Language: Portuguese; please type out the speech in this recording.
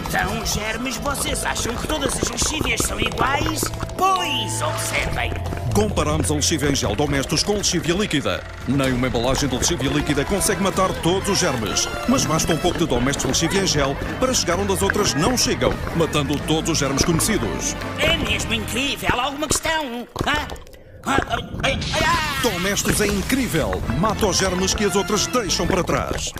Então, germes, vocês acham que todas as lexívias são iguais? Pois, observem. Comparamos a lexívia em gel Domestos com lexívia líquida. Nem uma embalagem de lexívia líquida consegue matar todos os germes. Mas basta um pouco de Domestos lexívia em gel para chegar onde as outras não chegam, matando todos os germes conhecidos. É mesmo incrível. Alguma questão? Domestos é incrível. Mata os germes que as outras deixam para trás.